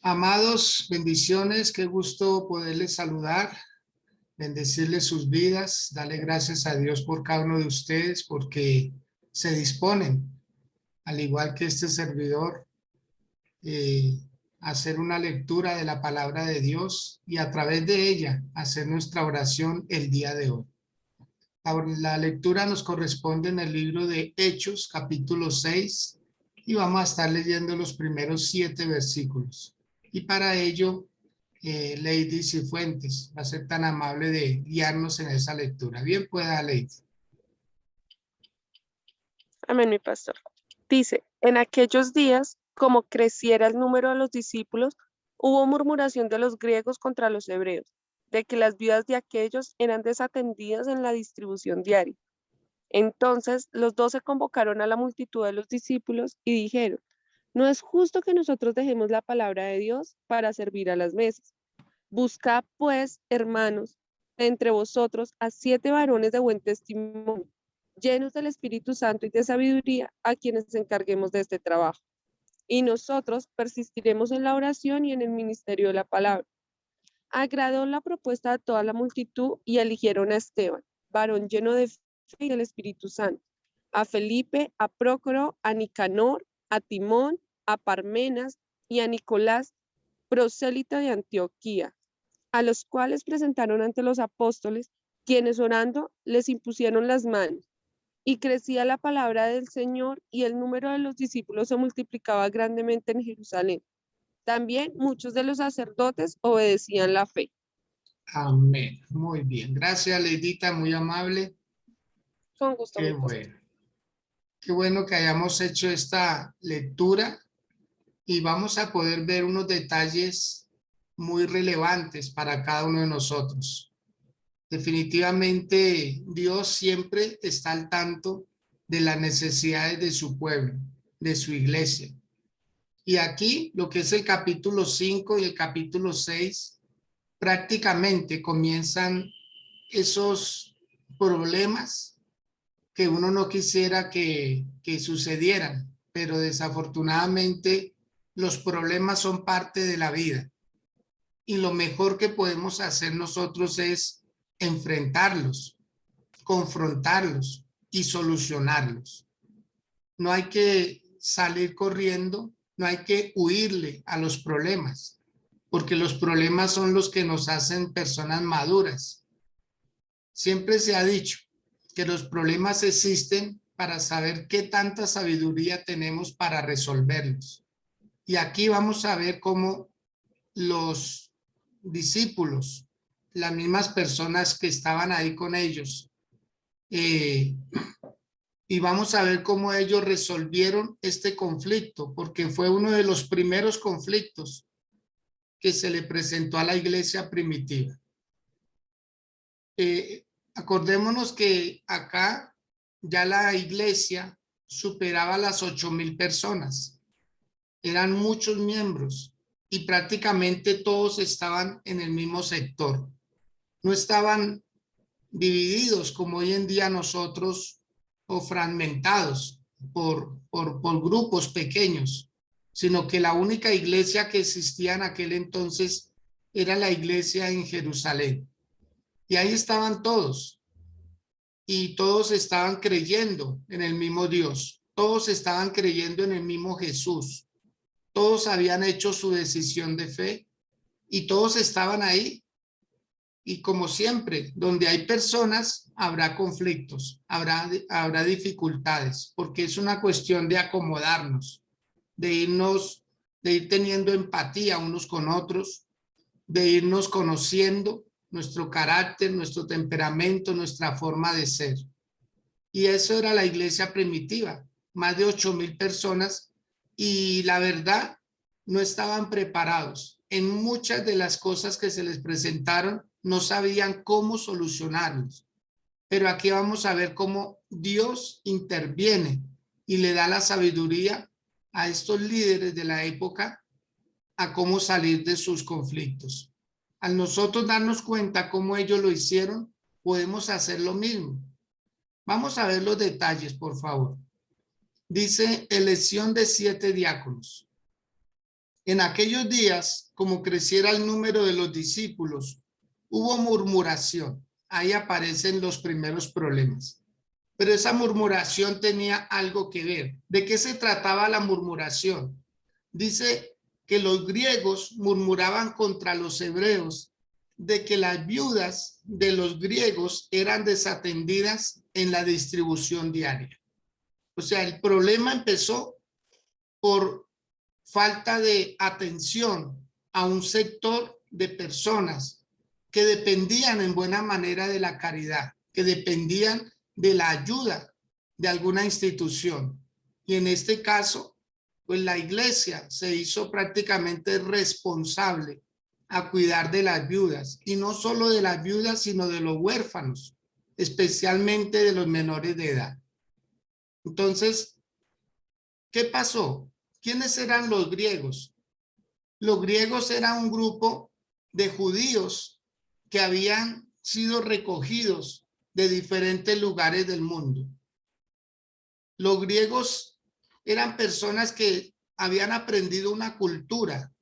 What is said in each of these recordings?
Amados, bendiciones, qué gusto poderles saludar, bendecirles sus vidas, darle gracias a Dios por cada uno de ustedes porque se disponen, al igual que este servidor, a hacer una lectura de la palabra de Dios y a través de ella hacer nuestra oración el día de hoy. La lectura nos corresponde en el libro de Hechos, capítulo 6, y vamos a estar leyendo los primeros 7 versículos. Y para ello, Lady Cifuentes va a ser tan amable de guiarnos en esa lectura. Bien pueda, Lady. Amén, mi pastor. Dice, en aquellos días, como creciera el número de los discípulos, hubo murmuración de los griegos contra los hebreos, de que las viudas de aquellos eran desatendidas en la distribución diaria. Entonces los 12 convocaron a la multitud de los discípulos y dijeron, no es justo que nosotros dejemos la palabra de Dios para servir a las mesas. Buscad, pues, hermanos, entre vosotros a 7 varones de buen testimonio, llenos del Espíritu Santo y de sabiduría, a quienes encarguemos de este trabajo. Y nosotros persistiremos en la oración y en el ministerio de la palabra. Agradó la propuesta de toda la multitud y eligieron a Esteban, varón lleno de fe y del Espíritu Santo, a Felipe, a Prócoro, a Nicanor, a Timón, a Parmenas y a Nicolás, prosélita de Antioquía, a los cuales presentaron ante los apóstoles, quienes orando les impusieron las manos. Y crecía la palabra del Señor y el número de los discípulos se multiplicaba grandemente en Jerusalén. También muchos de los sacerdotes obedecían la fe. Amén. Muy bien. Gracias, Leidita, muy amable. Con gusto, Qué mi pastor. bueno. Qué bueno que hayamos hecho esta lectura y vamos a poder ver unos detalles muy relevantes para cada uno de nosotros. Definitivamente, Dios siempre está al tanto de las necesidades de su pueblo, de su iglesia. Y aquí, lo que es el capítulo 5 y el capítulo 6, prácticamente comienzan esos problemas que uno no quisiera que sucedieran, pero desafortunadamente los problemas son parte de la vida. Y lo mejor que podemos hacer nosotros es enfrentarlos, confrontarlos y solucionarlos. No hay que salir corriendo, no hay que huirle a los problemas, porque los problemas son los que nos hacen personas maduras. Siempre se ha dicho que los problemas existen para saber qué tanta sabiduría tenemos para resolverlos. Y aquí vamos a ver cómo los discípulos, las mismas personas que estaban ahí con ellos, y vamos a ver cómo ellos resolvieron este conflicto, porque fue uno de los primeros conflictos que se le presentó a la iglesia primitiva. Acordémonos que acá ya la iglesia superaba las 8,000 personas, eran muchos miembros y prácticamente todos estaban en el mismo sector, no estaban divididos como hoy en día nosotros o fragmentados por grupos pequeños, sino que la única iglesia que existía en aquel entonces era la iglesia en Jerusalén. Y ahí estaban todos, y todos estaban creyendo en el mismo Dios, todos estaban creyendo en el mismo Jesús, todos habían hecho su decisión de fe y todos estaban ahí. Y como siempre, donde hay personas, habrá conflictos, habrá dificultades, porque es una cuestión de acomodarnos, de ir teniendo empatía unos con otros, de irnos conociendo nuestro carácter, nuestro temperamento, nuestra forma de ser. Y eso era la iglesia primitiva, más de 8,000 personas, y la verdad, no estaban preparados. En muchas de las cosas que se les presentaron, no sabían cómo solucionarlos. Pero aquí vamos a ver cómo Dios interviene y le da la sabiduría a estos líderes de la época a cómo salir de sus conflictos. Al nosotros darnos cuenta cómo ellos lo hicieron, podemos hacer lo mismo. Vamos a ver los detalles, por favor. Dice elección de 7 diáconos. En aquellos días, como creciera el número de los discípulos, hubo murmuración. Ahí aparecen los primeros problemas. Pero esa murmuración tenía algo que ver. ¿De qué se trataba la murmuración? Dice que los griegos murmuraban contra los hebreos de que las viudas de los griegos eran desatendidas en la distribución diaria. O sea, el problema empezó por falta de atención a un sector de personas que dependían en buena manera de la caridad, que dependían de la ayuda de alguna institución. Y en este caso, pues la iglesia se hizo prácticamente responsable a cuidar de las viudas, y no solo de las viudas, sino de los huérfanos, especialmente de los menores de edad. Entonces, ¿qué pasó? ¿Quiénes eran los griegos? Los griegos eran un grupo de judíos que habían sido recogidos de diferentes lugares del mundo. Los griegos eran personas que habían aprendido una cultura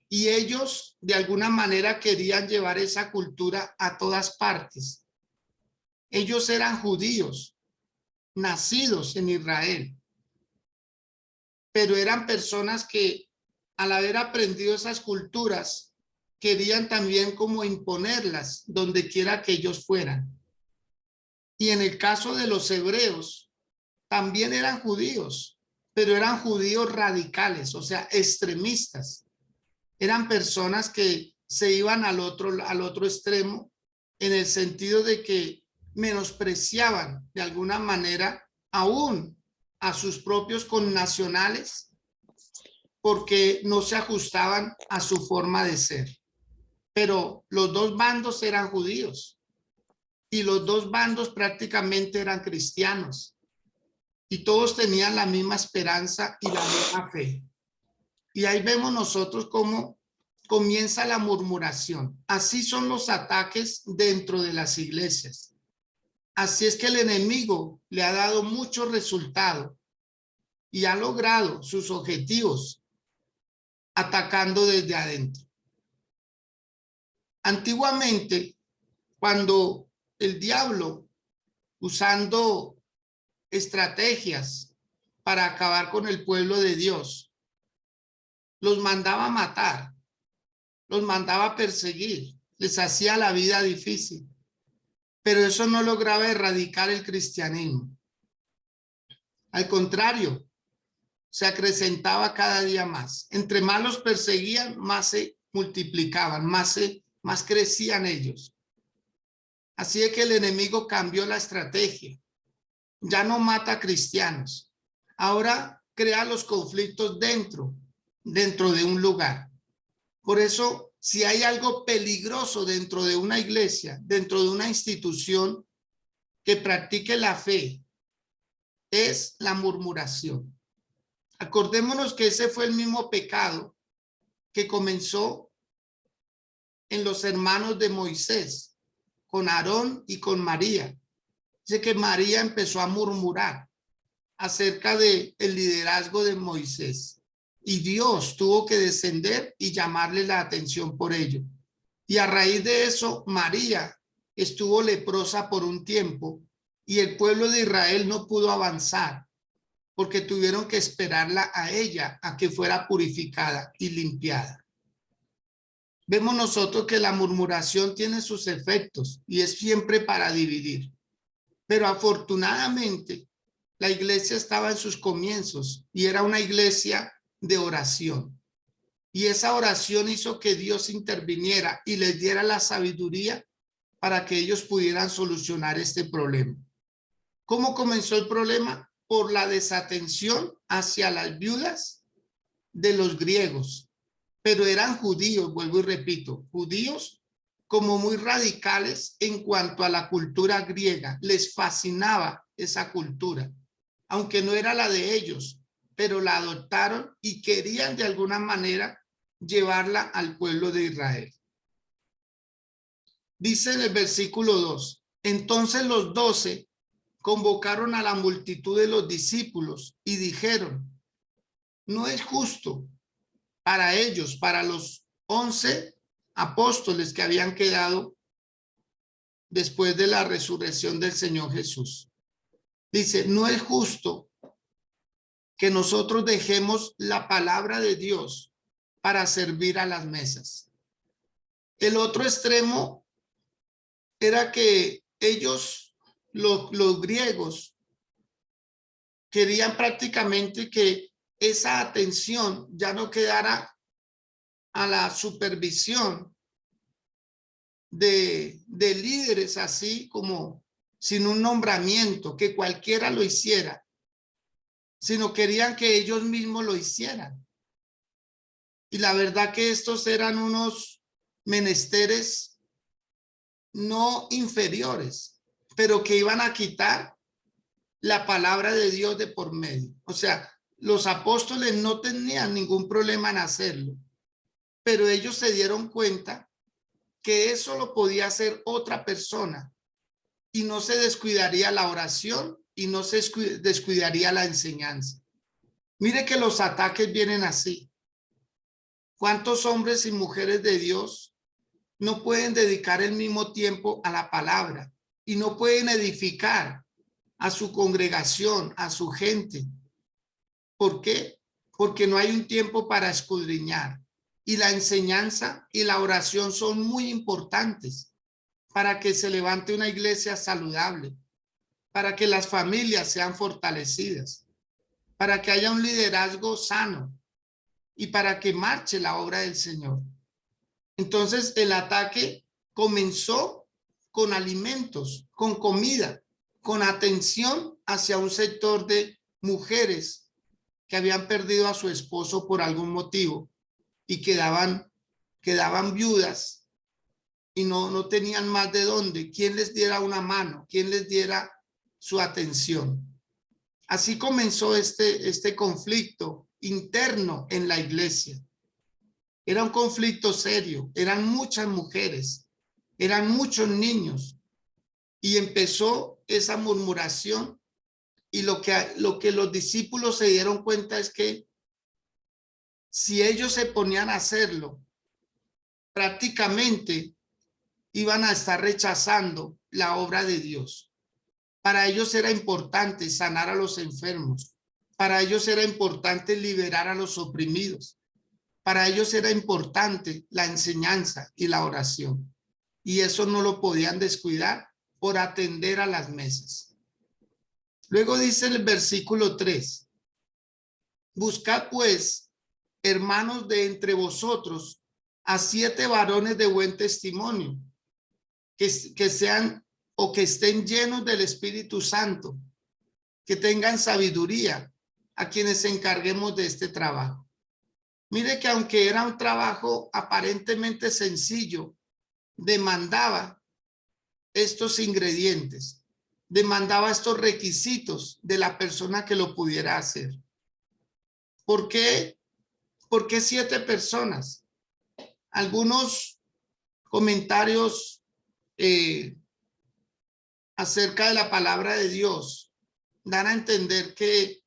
y ellos de alguna manera querían llevar esa cultura a todas partes. Ellos eran judíos, nacidos en Israel, pero eran personas que al haber aprendido esas culturas, querían también como imponerlas donde quiera que ellos fueran. Y en el caso de los hebreos, también eran judíos, pero eran judíos radicales, o sea, extremistas. Eran personas que se iban al otro extremo en el sentido de que menospreciaban de alguna manera aún a sus propios connacionales porque no se ajustaban a su forma de ser. Pero los dos bandos eran judíos y los dos bandos prácticamente eran cristianos y todos tenían la misma esperanza y la misma fe. Y ahí vemos nosotros cómo comienza la murmuración. Así son los ataques dentro de las iglesias. Así es que el enemigo le ha dado mucho resultado y ha logrado sus objetivos atacando desde adentro. Antiguamente, cuando el diablo, usando estrategias para acabar con el pueblo de Dios, los mandaba a matar, los mandaba a perseguir, les hacía la vida difícil, pero eso no lograba erradicar el cristianismo. Al contrario, se acrecentaba cada día más. Entre más los perseguían, más se multiplicaban, más crecían ellos. Así es que el enemigo cambió la estrategia. Ya no mata a cristianos. Ahora crea los conflictos dentro de un lugar. Por eso, si hay algo peligroso dentro de una iglesia, dentro de una institución que practique la fe, es la murmuración. Acordémonos que ese fue el mismo pecado que comenzó en los hermanos de Moisés, con Aarón y con María. Dice que María empezó a murmurar acerca del liderazgo de Moisés y Dios tuvo que descender y llamarle la atención por ello. Y a raíz de eso, María estuvo leprosa por un tiempo y el pueblo de Israel no pudo avanzar porque tuvieron que esperarla a ella a que fuera purificada y limpiada. Vemos nosotros que la murmuración tiene sus efectos y es siempre para dividir. Pero afortunadamente la iglesia estaba en sus comienzos y era una iglesia de oración. Y esa oración hizo que Dios interviniera y les diera la sabiduría para que ellos pudieran solucionar este problema. ¿Cómo comenzó el problema? Por la desatención hacia las viudas de los griegos. Pero eran judíos, vuelvo y repito, judíos como muy radicales en cuanto a la cultura griega. Les fascinaba esa cultura, aunque no era la de ellos, pero la adoptaron y querían de alguna manera llevarla al pueblo de Israel. Dice en el versículo 2, entonces los 12 convocaron a la multitud de los discípulos y dijeron, no es justo para ellos, para los 11 apóstoles que habían quedado después de la resurrección del Señor Jesús. Dice, no es justo que nosotros dejemos la palabra de Dios para servir a las mesas. El otro extremo era que ellos, los griegos, querían prácticamente que esa atención ya no quedara a la supervisión de líderes así como sin un nombramiento, que cualquiera lo hiciera, sino querían que ellos mismos lo hicieran. Y la verdad que estos eran unos menesteres no inferiores, pero que iban a quitar la palabra de Dios de por medio. O sea, los apóstoles no tenían ningún problema en hacerlo, pero ellos se dieron cuenta que eso lo podía hacer otra persona y no se descuidaría la oración y no se descuidaría la enseñanza. Mire que los ataques vienen así. ¿Cuántos hombres y mujeres de Dios no pueden dedicar el mismo tiempo a la palabra y no pueden edificar a su congregación, a su gente? ¿Por qué? Porque no hay un tiempo para escudriñar. Y la enseñanza y la oración son muy importantes para que se levante una iglesia saludable, para que las familias sean fortalecidas, para que haya un liderazgo sano y para que marche la obra del Señor. Entonces el ataque comenzó con alimentos, con comida, con atención hacia un sector de mujeres que habían perdido a su esposo por algún motivo y quedaban viudas y no tenían más de dónde, quién les diera una mano, quién les diera su atención. Así comenzó este conflicto interno en la iglesia. Era un conflicto serio, eran muchas mujeres, eran muchos niños y empezó esa murmuración y lo que los discípulos se dieron cuenta es que si ellos se ponían a hacerlo, prácticamente iban a estar rechazando la obra de Dios. Para ellos era importante sanar a los enfermos. Para ellos era importante liberar a los oprimidos. Para ellos era importante la enseñanza y la oración. Y eso no lo podían descuidar por atender a las mesas. Luego dice el versículo 3. Buscad pues, hermanos, de entre vosotros a 7 varones de buen testimonio, que sean o que estén llenos del Espíritu Santo, que tengan sabiduría, a quienes encarguemos de este trabajo. Mire que aunque era un trabajo aparentemente sencillo, demandaba estos ingredientes, demandaba estos requisitos de la persona que lo pudiera hacer. ¿Por qué? ¿Por qué 7 personas? Algunos comentarios acerca de la palabra de Dios dan a entender que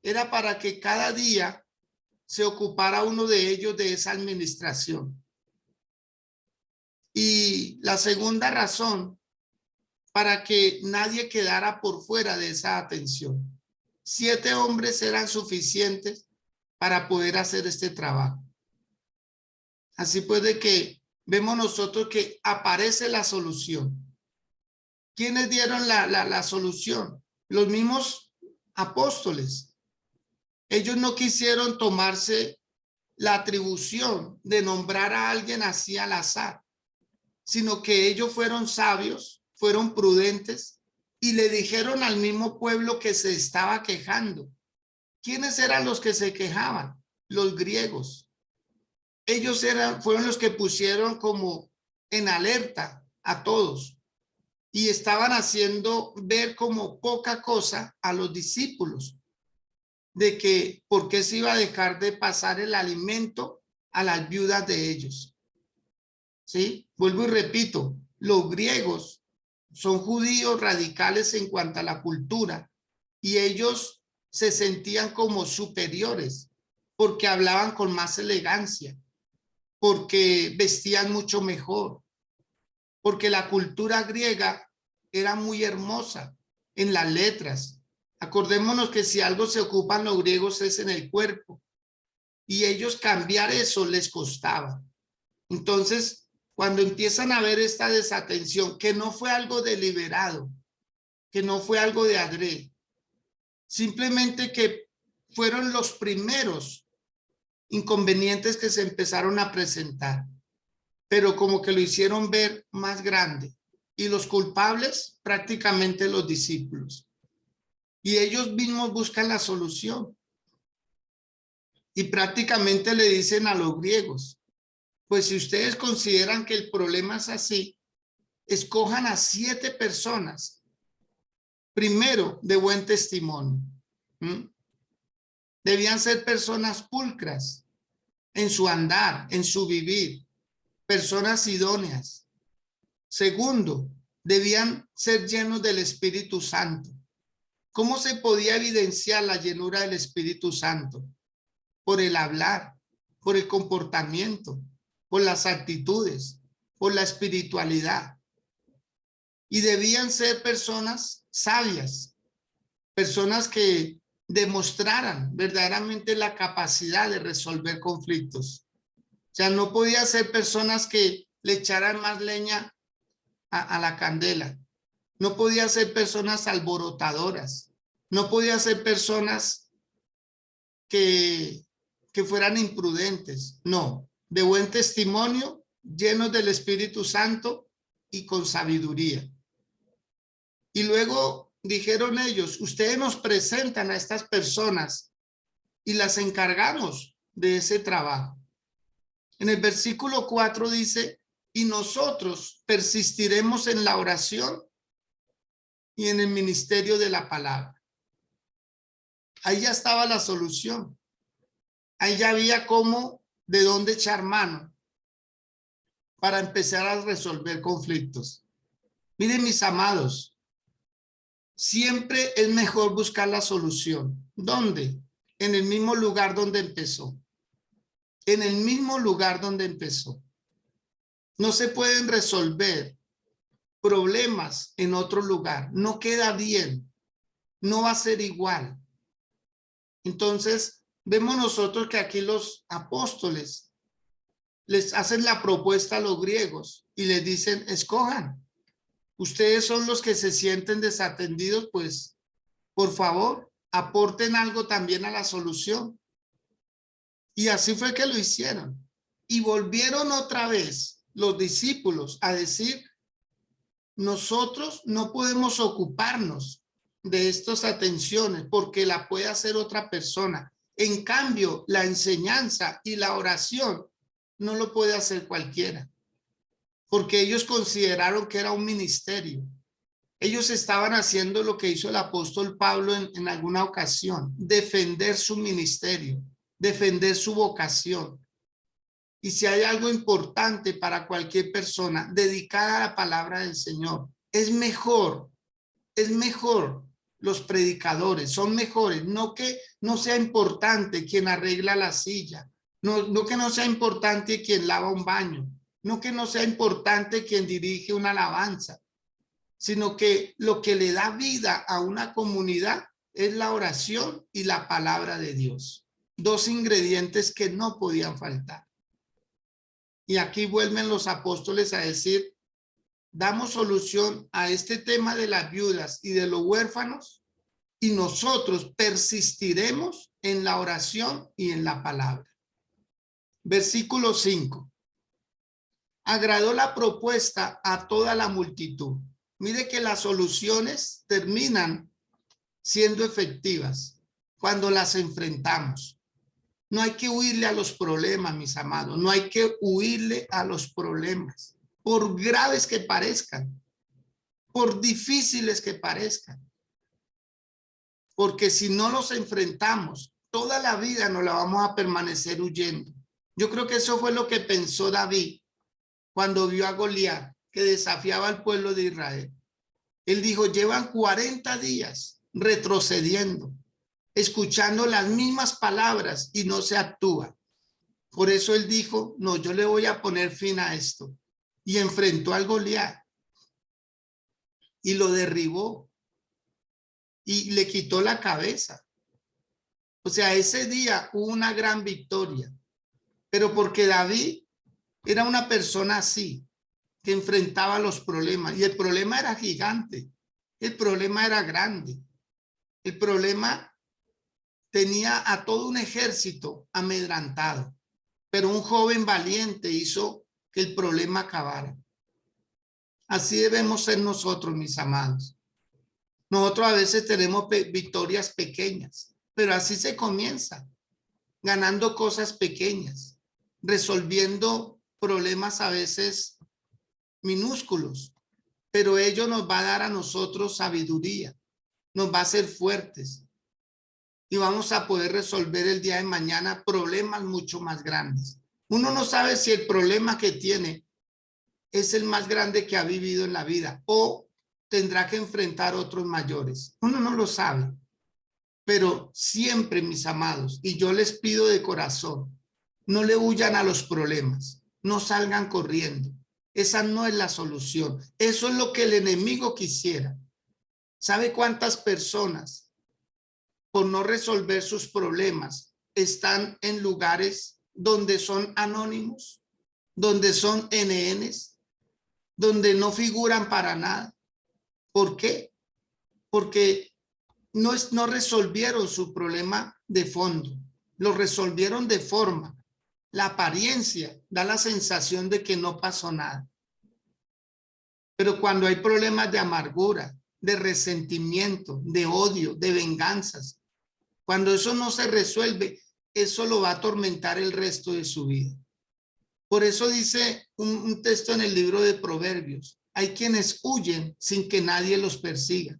era para que cada día se ocupara uno de ellos de esa administración. Y la segunda razón, para que nadie quedara por fuera de esa atención. 7 hombres eran suficientes para poder hacer este trabajo. Así pues de que vemos nosotros que aparece la solución. ¿Quiénes dieron la solución? Los mismos apóstoles. Ellos no quisieron tomarse la atribución de nombrar a alguien así al azar, sino que ellos fueron sabios, fueron prudentes y le dijeron al mismo pueblo que se estaba quejando. ¿Quiénes eran los que se quejaban? Los griegos. Ellos fueron los que pusieron como en alerta a todos y estaban haciendo ver como poca cosa a los discípulos de que por qué se iba a dejar de pasar el alimento a las viudas de ellos. ¿Sí? Vuelvo y repito, los griegos son judíos radicales en cuanto a la cultura y ellos se sentían como superiores porque hablaban con más elegancia, porque vestían mucho mejor, porque la cultura griega era muy hermosa en las letras. Acordémonos que si algo se ocupan los griegos es en el cuerpo, y ellos cambiar eso les costaba. Entonces, cuando empiezan a ver esta desatención, que no fue algo deliberado, que no fue algo de adrede, simplemente que fueron los primeros inconvenientes que se empezaron a presentar, pero como que lo hicieron ver más grande, y los culpables prácticamente los discípulos, y ellos mismos buscan la solución, y prácticamente le dicen a los griegos, pues si ustedes consideran que el problema es así, escojan a 7 personas, primero de buen testimonio. Debían ser personas pulcras en su andar, en su vivir, personas idóneas. Segundo, debían ser llenos del Espíritu Santo. ¿Cómo se podía evidenciar la llenura del Espíritu Santo? Por el hablar, por el comportamiento, por las actitudes, por la espiritualidad. Y debían ser personas sabias, personas que demostraran verdaderamente la capacidad de resolver conflictos. O sea, no podía ser personas que le echaran más leña a la candela. No podía ser personas alborotadoras. No podía ser personas que fueran imprudentes. No, de buen testimonio, llenos del Espíritu Santo y con sabiduría. Y luego dijeron ellos, ustedes nos presentan a estas personas y las encargamos de ese trabajo. En el versículo 4 dice, y nosotros persistiremos en la oración y en el ministerio de la palabra. Ahí ya estaba la solución. Ahí ya había cómo, de dónde echar mano para empezar a resolver conflictos. Miren, mis amados, siempre es mejor buscar la solución. ¿Dónde? En el mismo lugar donde empezó. En el mismo lugar donde empezó. No se pueden resolver problemas en otro lugar. No queda bien. No va a ser igual. Entonces, vemos nosotros que aquí los apóstoles les hacen la propuesta a los griegos y les dicen, escojan. Ustedes son los que se sienten desatendidos, pues, por favor, aporten algo también a la solución. Y así fue que lo hicieron. Y volvieron otra vez los discípulos a decir, nosotros no podemos ocuparnos de estas atenciones porque la puede hacer otra persona. En cambio, la enseñanza y la oración no lo puede hacer cualquiera, porque ellos consideraron que era un ministerio. Ellos estaban haciendo lo que hizo el apóstol Pablo en alguna ocasión, defender su ministerio, defender su vocación. Y si hay algo importante para cualquier persona dedicada a la palabra del Señor, es mejor los predicadores, son mejores, no que no sea importante quien arregla la silla, no que no sea importante quien lava un baño, no que no sea importante quien dirige una alabanza, sino que lo que le da vida a una comunidad es la oración y la palabra de Dios. Dos ingredientes que no podían faltar. Y aquí vuelven los apóstoles a decir, damos solución a este tema de las viudas y de los huérfanos y nosotros persistiremos en la oración y en la palabra. Versículo 5. Agradó la propuesta a toda la multitud. Mire que las soluciones terminan siendo efectivas cuando las enfrentamos. No hay que huirle a los problemas, mis amados. No hay que huirle a los problemas, por graves que parezcan, por difíciles que parezcan. Porque si no los enfrentamos, toda la vida nos la vamos a permanecer huyendo. Yo creo que eso fue lo que pensó David cuando vio a Goliat, que desafiaba al pueblo de Israel. Él dijo, llevan 40 días retrocediendo. escuchando las mismas palabras y no se actúa. Por eso él dijo, no, yo le voy a poner fin a esto. Y enfrentó al Goliat y lo derribó y le quitó la cabeza. O sea, ese día hubo una gran victoria, pero porque David era una persona así, que enfrentaba los problemas, y el problema era gigante, el problema era grande, el problema tenía a todo un ejército amedrantado, pero un joven valiente hizo que el problema acabara. Así debemos ser nosotros, mis amados. Nosotros a veces tenemos victorias pequeñas, pero así se comienza, ganando cosas pequeñas, resolviendo problemas a veces minúsculos, pero ello nos va a dar a nosotros sabiduría, nos va a hacer fuertes y vamos a poder resolver el día de mañana problemas mucho más grandes. Uno no sabe si el problema que tiene es el más grande que ha vivido en la vida o tendrá que enfrentar otros mayores. Uno no lo sabe, pero siempre, mis amados, y yo les pido de corazón, no le huyan a los problemas, no salgan corriendo. Esa no es la solución. Eso es lo que el enemigo quisiera. ¿Sabe cuántas personas, por no resolver sus problemas, están en lugares donde son anónimos, donde son NNs, donde no figuran para nada? ¿Por qué? Porque no resolvieron su problema de fondo, lo resolvieron de forma. La apariencia da la sensación de que no pasó nada. Pero cuando hay problemas de amargura, de resentimiento, de odio, de venganzas, cuando eso no se resuelve, eso lo va a atormentar el resto de su vida. Por eso dice un texto en el libro de Proverbios, hay quienes huyen sin que nadie los persiga.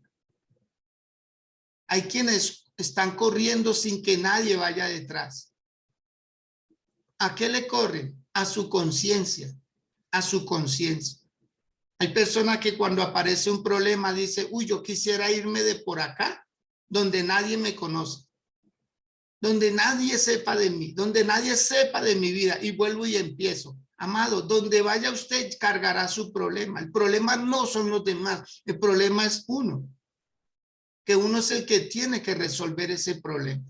Hay quienes están corriendo sin que nadie vaya detrás. ¿A qué le corren? A su conciencia, a su conciencia. Hay personas que cuando aparece un problema dice, uy, yo quisiera irme de por acá, donde nadie me conoce, donde nadie sepa de mí, donde nadie sepa de mi vida, y vuelvo y empiezo. Amado, donde vaya usted cargará su problema. El problema no son los demás, el problema es uno, que uno es el que tiene que resolver ese problema.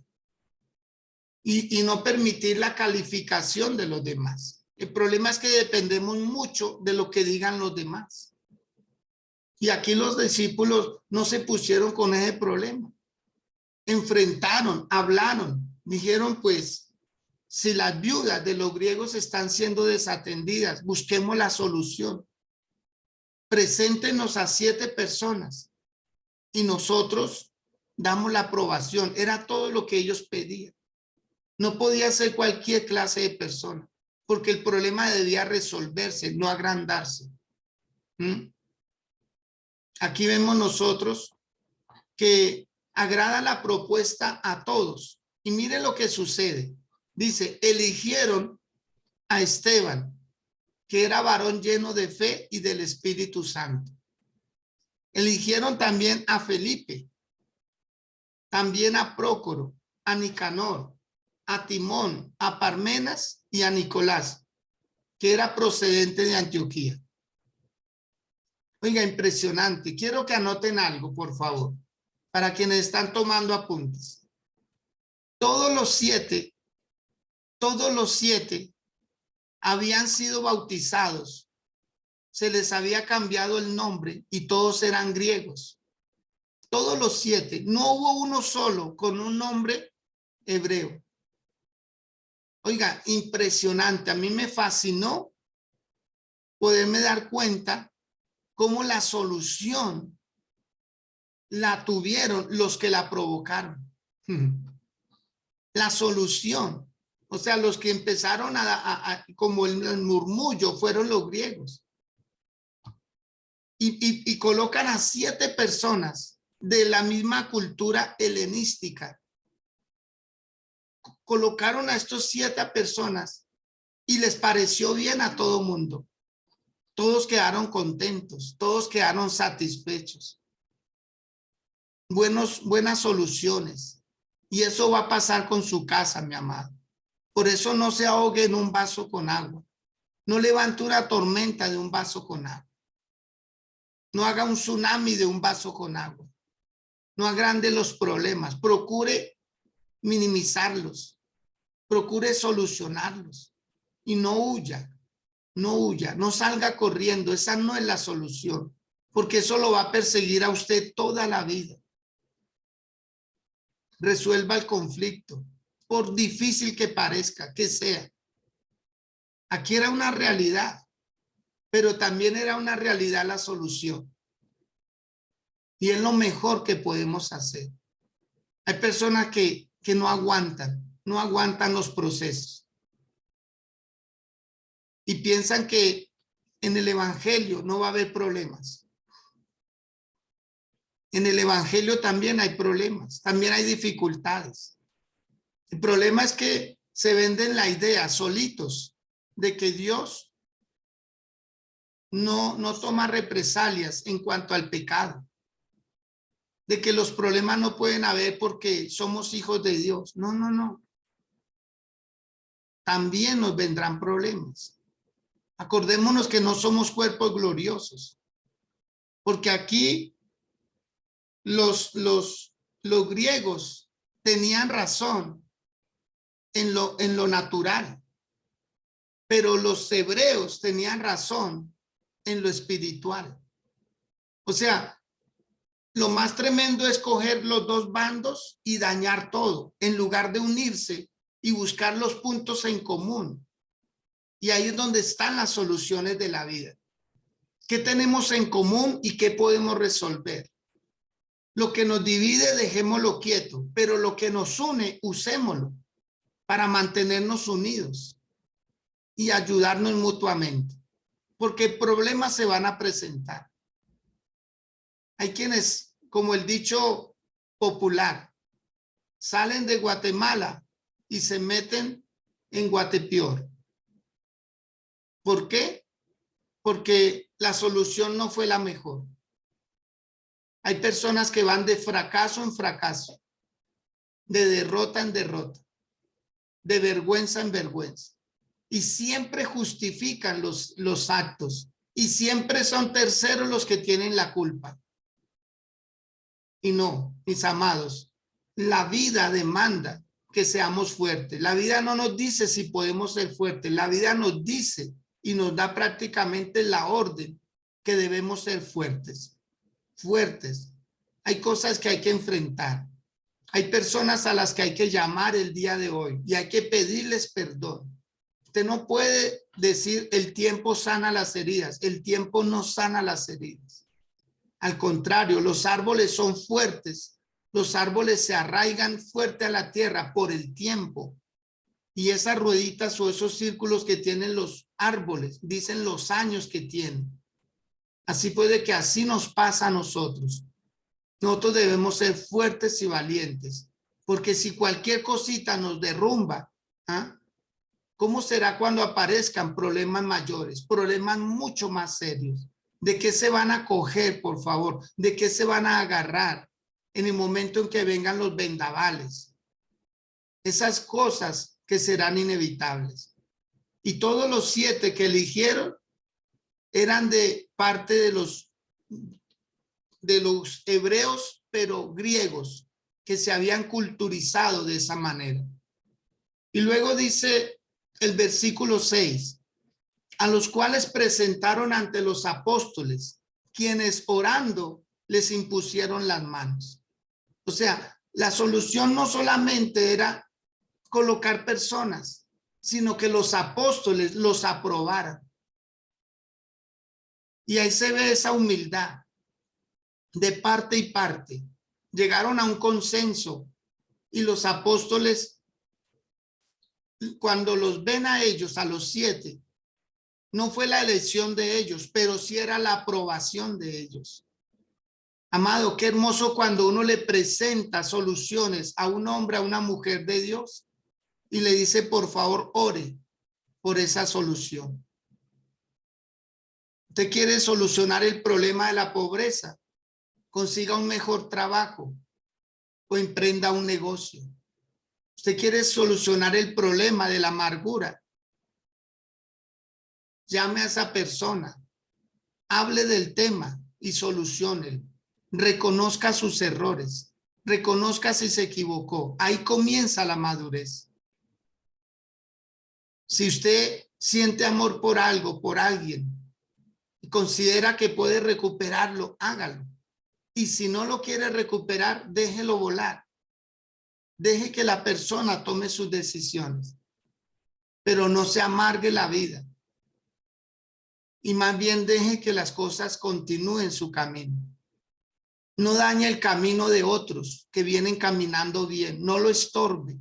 Y no permitir la calificación de los demás. El problema es que dependemos mucho de lo que digan los demás. Y aquí los discípulos no se pusieron con ese problema. Enfrentaron, hablaron, dijeron pues, si las viudas de los griegos están siendo desatendidas, busquemos la solución. Preséntenos a 7 personas y nosotros damos la aprobación. Era todo lo que ellos pedían. No podía ser cualquier clase de persona, porque el problema debía resolverse, no agrandarse. Aquí vemos nosotros que agrada la propuesta a todos. Y mire lo que sucede. Dice, eligieron a Esteban, que era varón lleno de fe y del Espíritu Santo. Eligieron también a Felipe, también a Prócoro, a Nicanor, a Timón, a Parmenas y a Nicolás, que era procedente de Antioquía. Oiga, impresionante. Quiero que anoten algo, por favor, para quienes están tomando apuntes. Todos los siete habían sido bautizados. Se les había cambiado el nombre y todos eran griegos. Todos los 7. No hubo uno solo con un nombre hebreo. Oiga, impresionante. A mí me fascinó poderme dar cuenta cómo la solución la tuvieron los que la provocaron. La solución. O sea, los que empezaron como el murmullo fueron los griegos. Y colocan a 7 personas de la misma cultura helenística. Colocaron a estos 7 personas y les pareció bien a todo mundo. Todos quedaron contentos, todos quedaron satisfechos. Buenas soluciones. Y eso va a pasar con su casa, mi amado. Por eso no se ahogue en un vaso con agua. No levante una tormenta de un vaso con agua. No haga un tsunami de un vaso con agua. No agrande los problemas. Procure minimizarlos. Procure solucionarlos. Y no huya. No huya. No salga corriendo. Esa no es la solución. Porque eso lo va a perseguir a usted toda la vida. Resuelva el conflicto. Por difícil que parezca, que sea. Aquí era una realidad. Pero también era una realidad la solución. Y es lo mejor que podemos hacer. Hay personas que no aguantan los procesos. Y piensan que en el evangelio no va a haber problemas. En el evangelio también hay problemas, también hay dificultades. El problema es que se venden la idea solitos de que Dios no toma represalias en cuanto al pecado. De que los problemas no pueden haber porque somos hijos de Dios. No, no, no. También nos vendrán problemas. Acordémonos que no somos cuerpos gloriosos. Porque aquí los griegos tenían razón en lo natural. Pero los hebreos tenían razón en lo espiritual. O sea, lo más tremendo es coger los dos bandos y dañar todo, en lugar de unirse y buscar los puntos en común. Y ahí es donde están las soluciones de la vida. ¿Qué tenemos en común y qué podemos resolver? Lo que nos divide, dejémoslo quieto, pero lo que nos une, usémoslo para mantenernos unidos y ayudarnos mutuamente, porque problemas se van a presentar. Hay quienes, como el dicho popular, salen de Guatemala y se meten en Guatepeor. ¿Por qué? Porque la solución no fue la mejor. Hay personas que van de fracaso en fracaso, de derrota en derrota, de vergüenza en vergüenza. Y siempre justifican los actos. Y siempre son terceros los que tienen la culpa. Y no, mis amados, la vida demanda que seamos fuertes. La vida no nos dice si podemos ser fuertes. La vida nos dice y nos da prácticamente la orden que debemos ser fuertes. Fuertes. Hay cosas que hay que enfrentar. Hay personas a las que hay que llamar el día de hoy y hay que pedirles perdón. Usted no puede decir el tiempo sana las heridas. El tiempo no sana las heridas. Al contrario, los árboles son fuertes. Los árboles se arraigan fuerte a la tierra por el tiempo. Y esas rueditas o esos círculos que tienen los árboles, dicen los años que tienen. Así puede que así nos pasa a nosotros. Nosotros debemos ser fuertes y valientes. Porque si cualquier cosita nos derrumba, ¿cómo será cuando aparezcan problemas mayores? Problemas mucho más serios. ¿De qué se van a coger, por favor? ¿De qué se van a agarrar en el momento en que vengan los vendavales? Esas cosas que serán inevitables. Y todos los 7 que eligieron eran de parte de los hebreos, pero griegos, que se habían culturizado de esa manera. Y luego dice el versículo 6. A los cuales presentaron ante los apóstoles, quienes orando les impusieron las manos. O sea, la solución no solamente era colocar personas, sino que los apóstoles los aprobaran. Y ahí se ve esa humildad de parte y parte. Llegaron a un consenso y los apóstoles, cuando los ven a ellos, a los 7, no fue la elección de ellos, pero sí era la aprobación de ellos. Amado, qué hermoso cuando uno le presenta soluciones a un hombre, a una mujer de Dios y le dice, por favor, ore por esa solución. Usted quiere solucionar el problema de la pobreza, consiga un mejor trabajo o emprenda un negocio. Usted quiere solucionar el problema de la amargura. Llame a esa persona, hable del tema y soluciónelo. Reconozca sus errores, reconozca si se equivocó. Ahí comienza la madurez. Si usted siente amor por algo, por alguien, y considera que puede recuperarlo, hágalo. Y si no lo quiere recuperar, déjelo volar. Deje que la persona tome sus decisiones, pero no se amargue la vida. Y más bien deje que las cosas continúen su camino. No dañe el camino de otros que vienen caminando bien. No lo estorbe,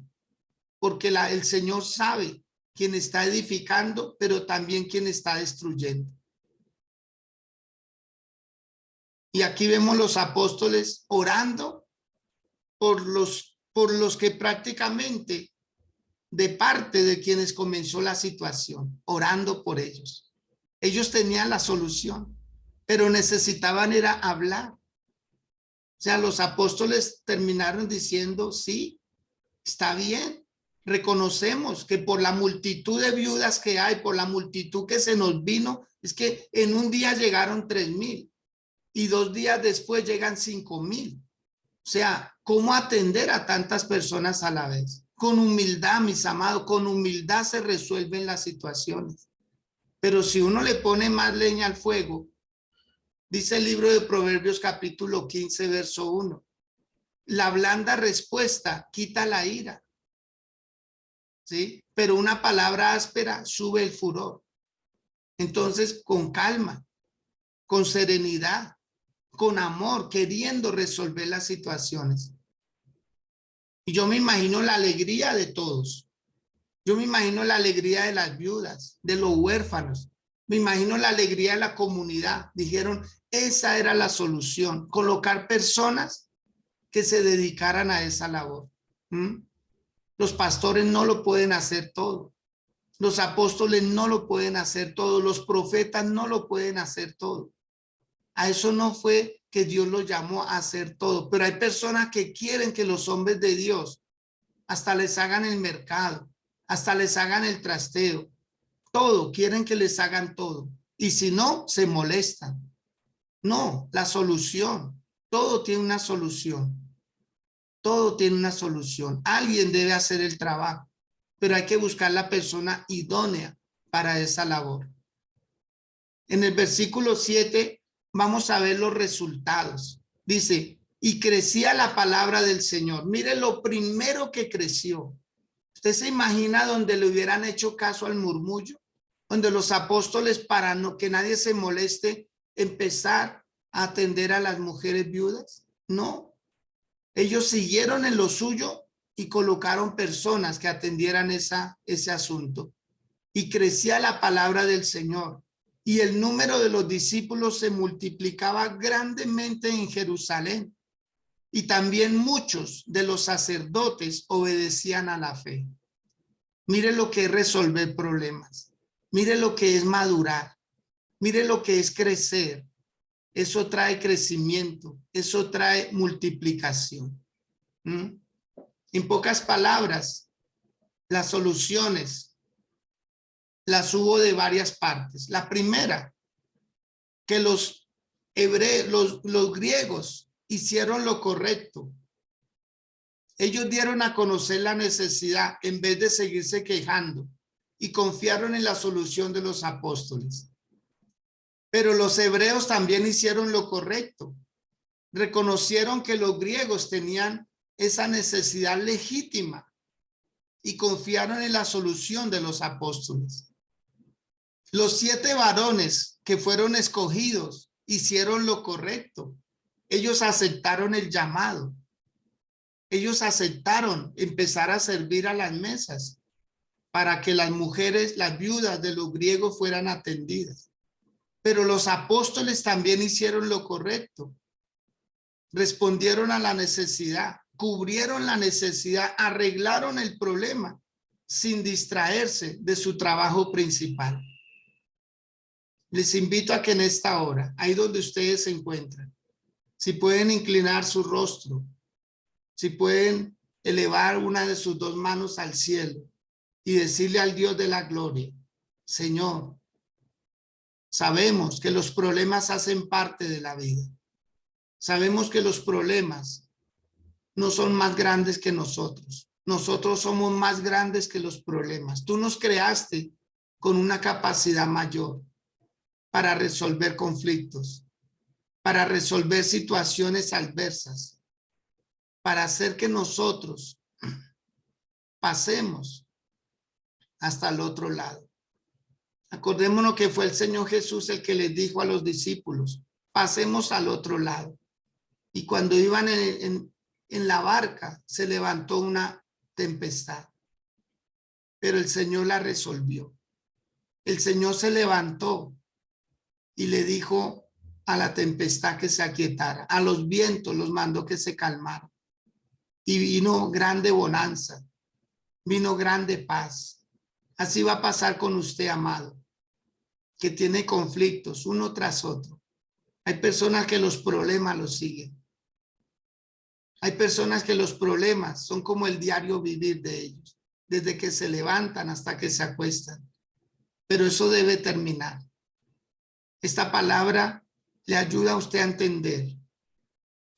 porque el Señor sabe quién está edificando, pero también quién está destruyendo. Y aquí vemos los apóstoles orando por los que prácticamente de parte de quienes comenzó la situación, orando por ellos. Ellos tenían la solución, pero necesitaban era hablar. O sea, los apóstoles terminaron diciendo, sí, está bien. Reconocemos que por la multitud de viudas que hay, por la multitud que se nos vino, es que en un día llegaron 3,000 y 2 días después llegan 5,000. O sea, ¿cómo atender a tantas personas a la vez? Con humildad, mis amados, con humildad se resuelven las situaciones. Pero si uno le pone más leña al fuego, dice el libro de Proverbios capítulo 15, verso 1, la blanda respuesta quita la ira, ¿sí? Pero una palabra áspera sube el furor. Entonces, con calma, con serenidad, con amor, queriendo resolver las situaciones. Y yo me imagino la alegría de todos. Yo me imagino la alegría de las viudas, de los huérfanos. Me imagino la alegría de la comunidad. Dijeron, esa era la solución, colocar personas que se dedicaran a esa labor. Los pastores no lo pueden hacer todo. Los apóstoles no lo pueden hacer todo. Los profetas no lo pueden hacer todo. A eso no fue que Dios los llamó a hacer todo. Pero hay personas que quieren que los hombres de Dios hasta les hagan el mercado, hasta les hagan el trasteo. Todo, quieren que les hagan todo. Y si no, se molestan. No, la solución. Todo tiene una solución. Todo tiene una solución. Alguien debe hacer el trabajo, pero hay que buscar la persona idónea para esa labor. En el versículo 7 vamos a ver los resultados. Dice, y crecía la palabra del Señor. Mire lo primero que creció. ¿Usted se imagina donde le hubieran hecho caso al murmullo? Donde los apóstoles, para no que nadie se moleste, empezar a atender a las mujeres viudas. No, ellos siguieron en lo suyo y colocaron personas que atendieran ese asunto. Y crecía la palabra del Señor. Y el número de los discípulos se multiplicaba grandemente en Jerusalén. Y también muchos de los sacerdotes obedecían a la fe. Mire lo que es resolver problemas. Mire lo que es madurar. Mire lo que es crecer. Eso trae crecimiento. Eso trae multiplicación. En pocas palabras, las soluciones las hubo de varias partes. La primera, que los hebreos, los griegos hicieron lo correcto. Ellos dieron a conocer la necesidad en vez de seguirse quejando y confiaron en la solución de los apóstoles. Pero los hebreos también hicieron lo correcto. Reconocieron que los griegos tenían esa necesidad legítima y confiaron en la solución de los apóstoles. Los 7 varones que fueron escogidos hicieron lo correcto. Ellos aceptaron el llamado. Ellos aceptaron empezar a servir a las mesas para que las mujeres, las viudas de los griegos fueran atendidas. Pero los apóstoles también hicieron lo correcto. Respondieron a la necesidad, cubrieron la necesidad, arreglaron el problema sin distraerse de su trabajo principal. Les invito a que en esta hora, ahí donde ustedes se encuentran, si pueden inclinar su rostro, si pueden elevar una de sus dos manos al cielo y decirle al Dios de la gloria: Señor, sabemos que los problemas hacen parte de la vida. Sabemos que los problemas no son más grandes que nosotros. Nosotros somos más grandes que los problemas. Tú nos creaste con una capacidad mayor para resolver conflictos, para resolver situaciones adversas, para hacer que nosotros pasemos hasta el otro lado. Acordémonos que fue el Señor Jesús el que les dijo a los discípulos: pasemos al otro lado. Y cuando iban en la barca, se levantó una tempestad, pero el Señor la resolvió. El Señor se levantó y le dijo a la tempestad que se aquietara, a los vientos los mandó que se calmaran. Y vino grande bonanza, vino grande paz. Así va a pasar con usted, amado, que tiene conflictos uno tras otro. Hay personas que los problemas los siguen. Hay personas que los problemas son como el diario vivir de ellos, desde que se levantan hasta que se acuestan. Pero eso debe terminar. Esta palabra le ayuda a usted a entender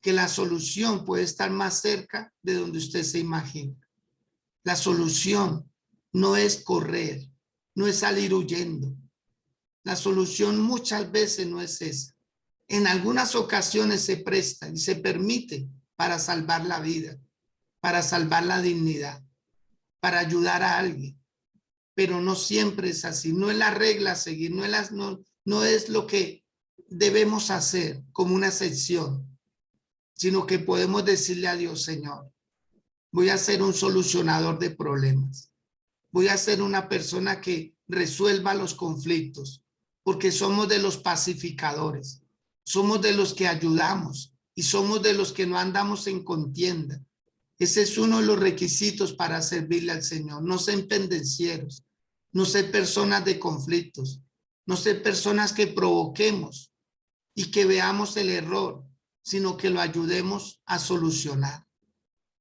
que la solución puede estar más cerca de donde usted se imagina. La solución no es correr, no es salir huyendo. La solución muchas veces no es esa. En algunas ocasiones se presta y se permite para salvar la vida, para salvar la dignidad, para ayudar a alguien. Pero no siempre es así. No es la regla a seguir, no es lo que debemos hacer como una excepción, sino que podemos decirle a Dios: Señor, voy a ser un solucionador de problemas. Voy a ser una persona que resuelva los conflictos, porque somos de los pacificadores, somos de los que ayudamos y somos de los que no andamos en contienda. Ese es uno de los requisitos para servirle al Señor. No ser pendencieros, no ser personas de conflictos, no ser personas que provoquemos y que veamos el error, sino que lo ayudemos a solucionar.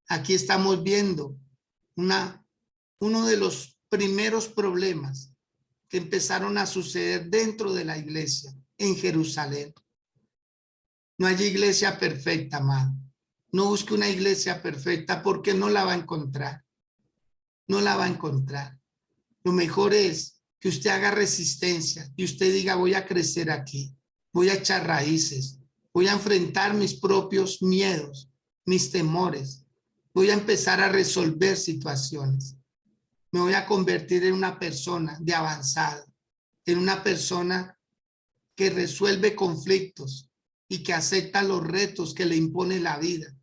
Aquí estamos viendo uno de los primeros problemas que empezaron a suceder dentro de la iglesia en Jerusalén. No hay iglesia perfecta, amado. No busque una iglesia perfecta, porque no la va a encontrar. No la va a encontrar. Lo mejor es que usted haga resistencia y usted diga: voy a crecer aquí, voy a echar raíces, voy a enfrentar mis propios miedos, mis temores, voy a empezar a resolver situaciones. Me voy a convertir en una persona de avanzada, en una persona que resuelve conflictos y que acepta los retos que le impone la vida.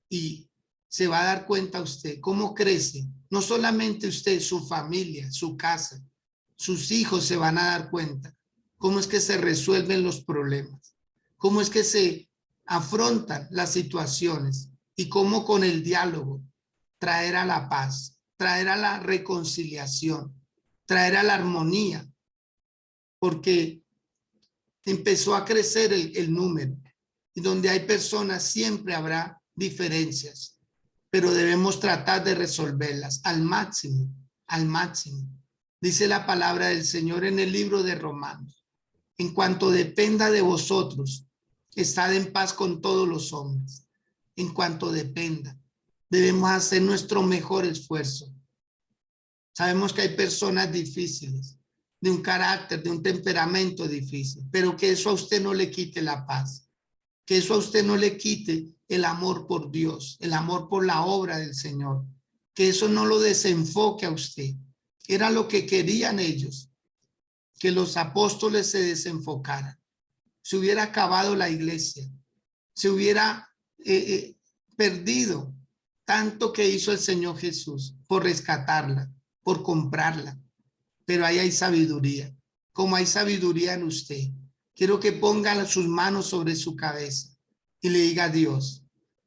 Y se va a dar cuenta usted cómo crece. No solamente usted, su familia, su casa, sus hijos se van a dar cuenta cómo es que se resuelven los problemas, cómo es que se afrontan las situaciones y cómo con el diálogo traer a la paz, traer a la reconciliación, traer a la armonía, porque empezó a crecer el número, y donde hay personas siempre habrá diferencias, pero debemos tratar de resolverlas al máximo, al máximo. Dice la palabra del Señor en el libro de Romanos: en cuanto dependa de vosotros, estad en paz con todos los hombres. En cuanto dependa, debemos hacer nuestro mejor esfuerzo. Sabemos que hay personas difíciles, de un carácter, de un temperamento difícil, pero que eso a usted no le quite la paz, que eso a usted no le quite el amor por Dios, el amor por la obra del Señor, que eso no lo desenfoque a usted. Era lo que querían ellos, que los apóstoles se desenfocaran. Se hubiera acabado la iglesia, se hubiera perdido tanto que hizo el Señor Jesús por rescatarla, por comprarla. Pero ahí hay sabiduría. Como hay sabiduría en usted, quiero que ponga sus manos sobre su cabeza y le diga a Dios: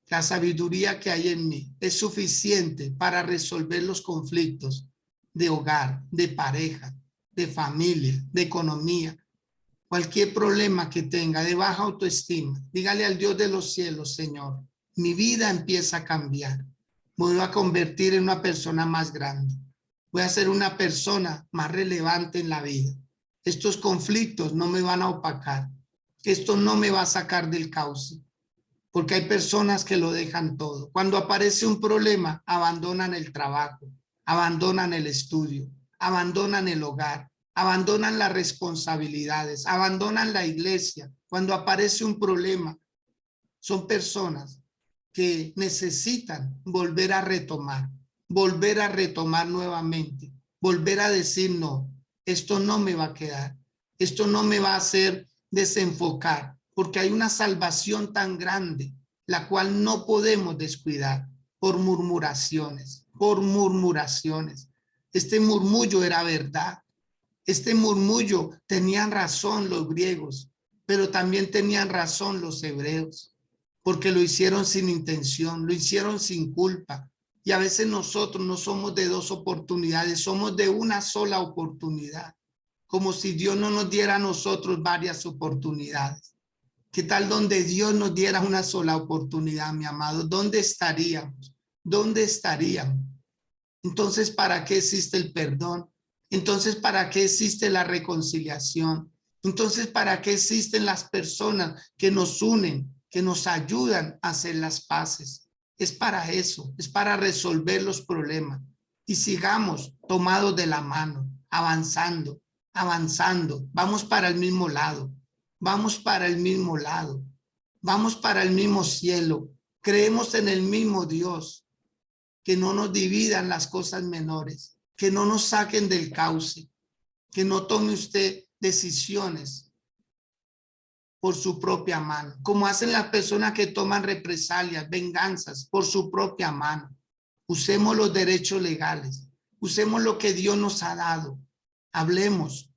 la sabiduría que hay en mí es suficiente para resolver los conflictos de hogar, de pareja, de familia, de economía, cualquier problema que tenga, de baja autoestima. Dígale al Dios de los cielos: Señor, mi vida empieza a cambiar. Me voy a convertir en una persona más grande. Voy a ser una persona más relevante en la vida. Estos conflictos no me van a opacar. Esto no me va a sacar del cauce. Porque hay personas que lo dejan todo. Cuando aparece un problema, abandonan el trabajo, abandonan el estudio, abandonan el hogar, abandonan las responsabilidades, abandonan la iglesia. Cuando aparece un problema, son personas que necesitan volver a retomar nuevamente, volver a decir no, esto no me va a quedar, esto no me va a hacer desenfocar, porque hay una salvación tan grande, la cual no podemos descuidar por murmuraciones, por murmuraciones. Este murmullo era verdad. Este murmullo tenían razón los griegos, pero también tenían razón los hebreos, porque lo hicieron sin intención, lo hicieron sin culpa. Y a veces nosotros no somos de dos oportunidades, somos de una sola oportunidad, como si Dios no nos diera a nosotros varias oportunidades. ¿Qué tal donde Dios nos diera una sola oportunidad, mi amado? ¿Dónde estaríamos? ¿Dónde estaríamos? Entonces, ¿para qué existe el perdón? Entonces, ¿para qué existe la reconciliación? Entonces, ¿para qué existen las personas que nos unen, que nos ayudan a hacer las paces? Es para eso, es para resolver los problemas. Y sigamos tomados de la mano, avanzando, avanzando. Vamos para el mismo lado, vamos para el mismo lado, vamos para el mismo cielo. Creemos en el mismo Dios. Que no nos dividan las cosas menores, que no nos saquen del cauce, que no tome usted decisiones por su propia mano, como hacen las personas que toman represalias, venganzas por su propia mano. Usemos los derechos legales, usemos lo que Dios nos ha dado, hablemos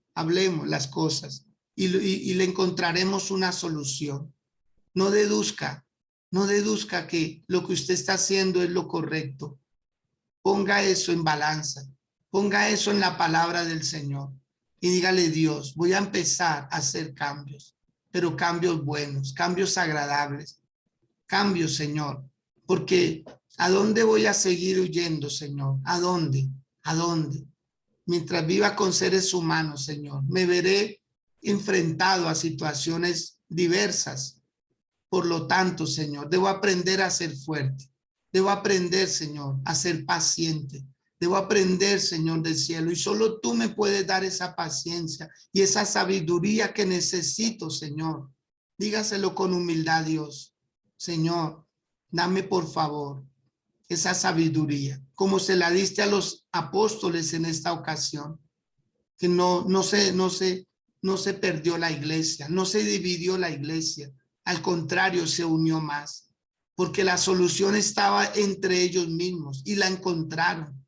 las cosas y le encontraremos una solución. No deduzca que lo que usted está haciendo es lo correcto. Ponga eso en balanza, ponga eso en la palabra del Señor y dígale: Dios, voy a empezar a hacer cambios, pero cambios buenos, cambios agradables, cambios, Señor, porque ¿a dónde voy a seguir huyendo, Señor? ¿A dónde? ¿A dónde? Mientras viva con seres humanos, Señor, me veré enfrentado a situaciones diversas. Por lo tanto, Señor, debo aprender a ser fuerte. Debo aprender, Señor, a ser paciente. Debo aprender, Señor del cielo, y solo tú me puedes dar esa paciencia y esa sabiduría que necesito, Señor. Dígaselo con humildad, Dios. Señor, dame por favor esa sabiduría, como se la diste a los apóstoles en esta ocasión, que no se perdió la iglesia, no se dividió la iglesia. Al contrario, se unió más, porque la solución estaba entre ellos mismos y la encontraron.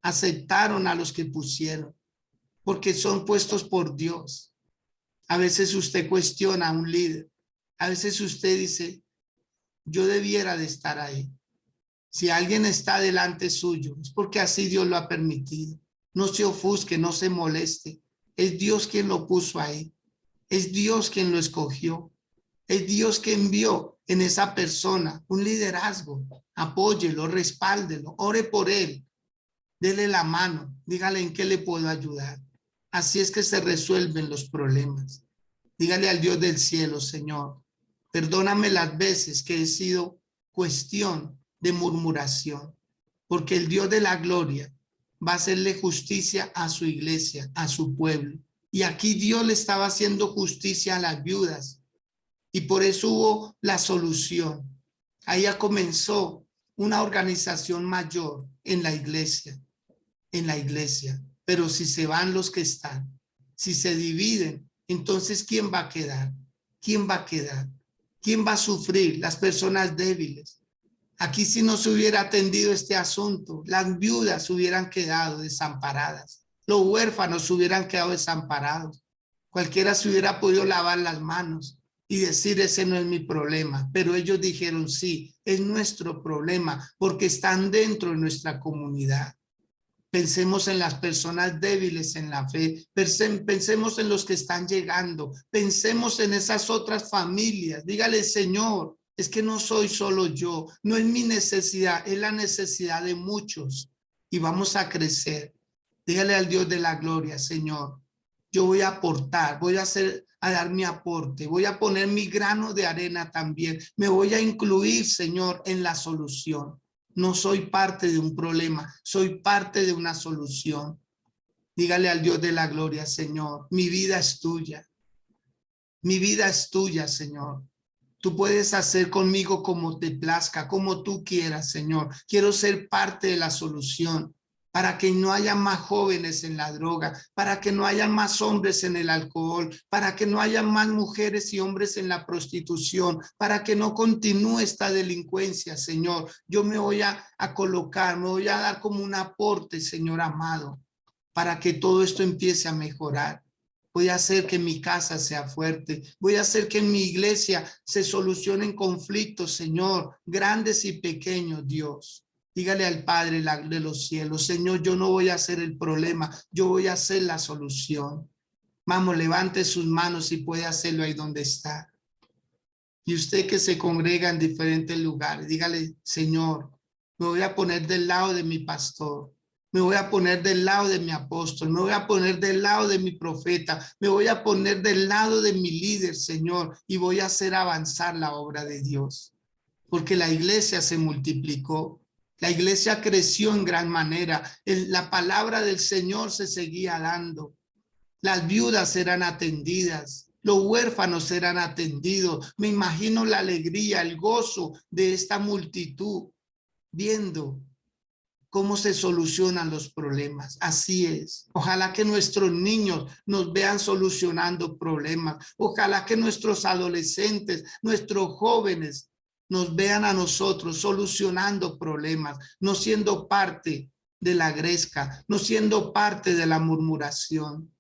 Aceptaron a los que pusieron, porque son puestos por Dios. A veces usted cuestiona a un líder. A veces usted dice: yo debiera de estar ahí. Si alguien está delante suyo, es porque así Dios lo ha permitido. No se ofusque, no se moleste. Es Dios quien lo puso ahí. Es Dios quien lo escogió. Es Dios que envió en esa persona un liderazgo. Apóyelo, respáldelo, ore por él, dele la mano, dígale en qué le puedo ayudar. Así es que se resuelven los problemas. Dígale al Dios del cielo: Señor, perdóname las veces que he sido cuestión de murmuración, porque el Dios de la gloria va a hacerle justicia a su iglesia, a su pueblo. Y aquí Dios le estaba haciendo justicia a las viudas, y por eso hubo la solución. Ahí ya comenzó una organización mayor en la iglesia, Pero si se van los que están, si se dividen, entonces ¿quién va a quedar? ¿Quién va a quedar? ¿Quién va a sufrir? Las personas débiles. Aquí, si no se hubiera atendido este asunto, las viudas hubieran quedado desamparadas, los huérfanos hubieran quedado desamparados. Cualquiera se hubiera podido lavar las manos y decir: ese no es mi problema. Pero ellos dijeron: sí, es nuestro problema, porque están dentro de nuestra comunidad. Pensemos en las personas débiles en la fe, pensemos en los que están llegando, pensemos en esas otras familias. Dígale: Señor, Es que no soy solo yo, no es mi necesidad, es la necesidad de muchos. Y vamos a crecer. Dígale al Dios de la gloria, Señor, yo voy a aportar, a dar mi aporte, voy a poner mi grano de arena también. Me voy a incluir, Señor, en la solución. No soy parte de un problema, soy parte de una solución. Dígale al Dios de la gloria, Señor, mi vida es tuya. Mi vida es tuya, Señor. Tú puedes hacer conmigo como te plazca, como tú quieras, Señor. Quiero ser parte de la solución para que no haya más jóvenes en la droga, para que no haya más hombres en el alcohol, para que no haya más mujeres y hombres en la prostitución, para que no continúe esta delincuencia, Señor. Yo me voy a colocar, me voy a dar como un aporte, Señor amado, para que todo esto empiece a mejorar. Voy a hacer que mi casa sea fuerte. Voy a hacer que en mi iglesia se solucionen conflictos, Señor, grandes y pequeños, Dios. Dígale al Padre de los cielos, Señor, yo no voy a ser el problema, yo voy a ser la solución. Vamos, levante sus manos y puede hacerlo ahí donde está. Y usted que se congrega en diferentes lugares, dígale, Señor, me voy a poner del lado de mi pastor. Me voy a poner del lado de mi apóstol, me voy a poner del lado de mi profeta, me voy a poner del lado de mi líder, Señor, y voy a hacer avanzar la obra de Dios. Porque la iglesia se multiplicó, la iglesia creció en gran manera, la palabra del Señor se seguía dando, las viudas eran atendidas, los huérfanos eran atendidos. Me imagino la alegría, el gozo de esta multitud viendo cómo se solucionan los problemas. Así es. Ojalá que nuestros niños nos vean solucionando problemas. Ojalá que nuestros adolescentes, nuestros jóvenes nos vean a nosotros solucionando problemas, no siendo parte de la gresca, no siendo parte de la murmuración.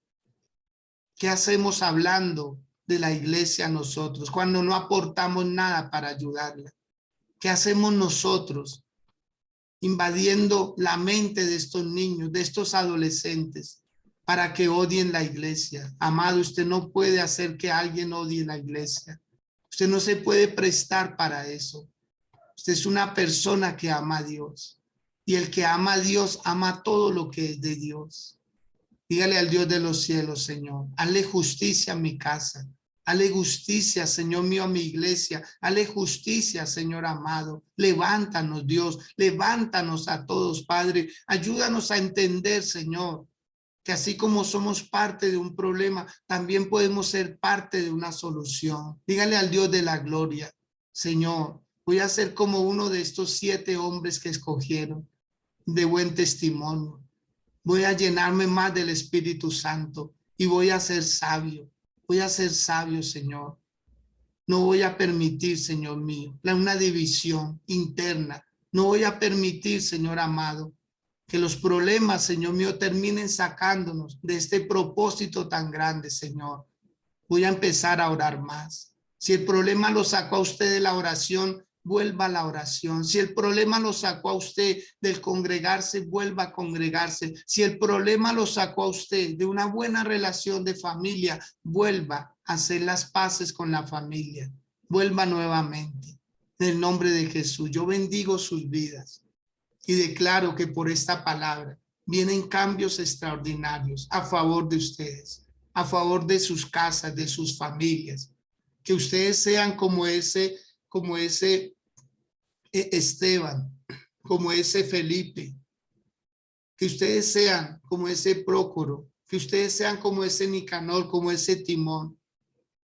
¿Qué hacemos hablando de la iglesia nosotros cuando no aportamos nada para ayudarla? ¿Qué hacemos nosotros invadiendo la mente de estos niños, de estos adolescentes, para que odien la iglesia? Amado, usted no puede hacer que alguien odie la iglesia. Usted no se puede prestar para eso. Usted es una persona que ama a Dios. Y el que ama a Dios, ama todo lo que es de Dios. Dígale al Dios de los cielos, Señor, hazle justicia a mi casa. Hazle justicia, Señor mío, a mi iglesia. Hazle justicia, Señor amado. Levántanos, Dios. Levántanos a todos, Padre. Ayúdanos a entender, Señor, que así como somos parte de un problema, también podemos ser parte de una solución. Dígale al Dios de la gloria, Señor, voy a ser como uno de estos 7 hombres que escogieron, de buen testimonio. Voy a llenarme más del Espíritu Santo y voy a ser sabio. Voy a ser sabio, Señor. No voy a permitir, Señor mío, una división interna. No voy a permitir, Señor amado, que los problemas, Señor mío, terminen sacándonos de este propósito tan grande, Señor. Voy a empezar a orar más. Si el problema lo sacó a usted de la oración, vuelva a la oración. Si el problema lo sacó a usted del congregarse, vuelva a congregarse. Si el problema lo sacó a usted de una buena relación de familia, vuelva a hacer las paces con la familia. Vuelva nuevamente. En el nombre de Jesús, yo bendigo sus vidas y declaro que por esta palabra vienen cambios extraordinarios a favor de ustedes, a favor de sus casas, de sus familias. Que ustedes sean como ese Esteban, como ese Felipe, que ustedes sean como ese Prócoro, que ustedes sean como ese Nicanor, como ese Timón,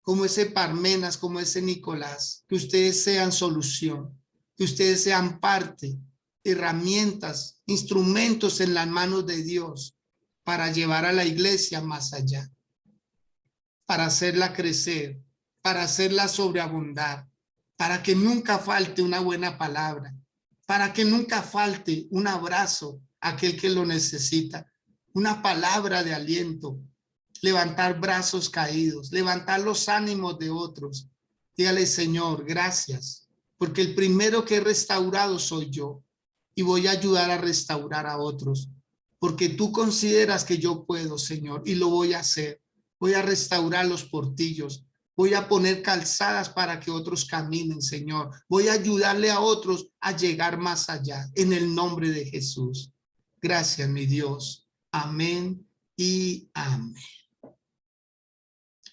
como ese Parmenas, como ese Nicolás, que ustedes sean solución, que ustedes sean parte, herramientas, instrumentos en las manos de Dios para llevar a la iglesia más allá, para hacerla crecer, para hacerla sobreabundar, para que nunca falte una buena palabra, para que nunca falte un abrazo a aquel que lo necesita, una palabra de aliento, levantar brazos caídos, levantar los ánimos de otros. Dígale, Señor, gracias, porque el primero que he restaurado soy yo y voy a ayudar a restaurar a otros, porque tú consideras que yo puedo, Señor, y lo voy a hacer. Voy a restaurar los portillos, Voy a poner calzadas para que otros caminen, Señor. Voy a ayudarle a otros a llegar más allá, en el nombre de Jesús. Gracias, mi Dios. Amén y amén.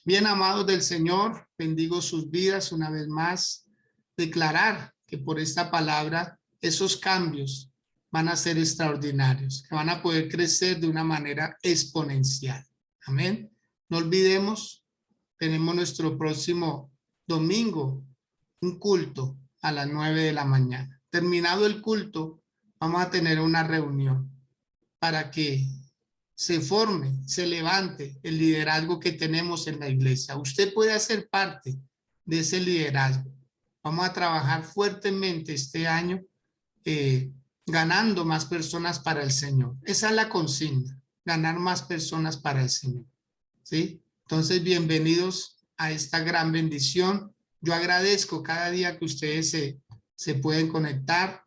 Bien, amados del Señor, bendigo sus vidas una vez más. Declarar que por esta palabra esos cambios van a ser extraordinarios, que van a poder crecer de una manera exponencial. Amén. No olvidemos, tenemos nuestro próximo domingo un culto a las 9 de la mañana. Terminado el culto, vamos a tener una reunión para que se forme, se levante el liderazgo que tenemos en la iglesia. Usted puede hacer parte de ese liderazgo. Vamos a trabajar fuertemente este año ganando más personas para el Señor. Esa es la consigna, ganar más personas para el Señor. ¿Sí? Entonces, bienvenidos a esta gran bendición. Yo agradezco cada día que ustedes se pueden conectar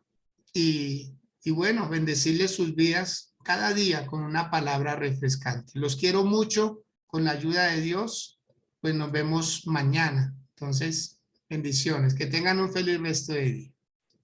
y bueno, bendecirles sus vidas cada día con una palabra refrescante. Los quiero mucho, con la ayuda de Dios, pues nos vemos mañana. Entonces, bendiciones, que tengan un feliz resto de día.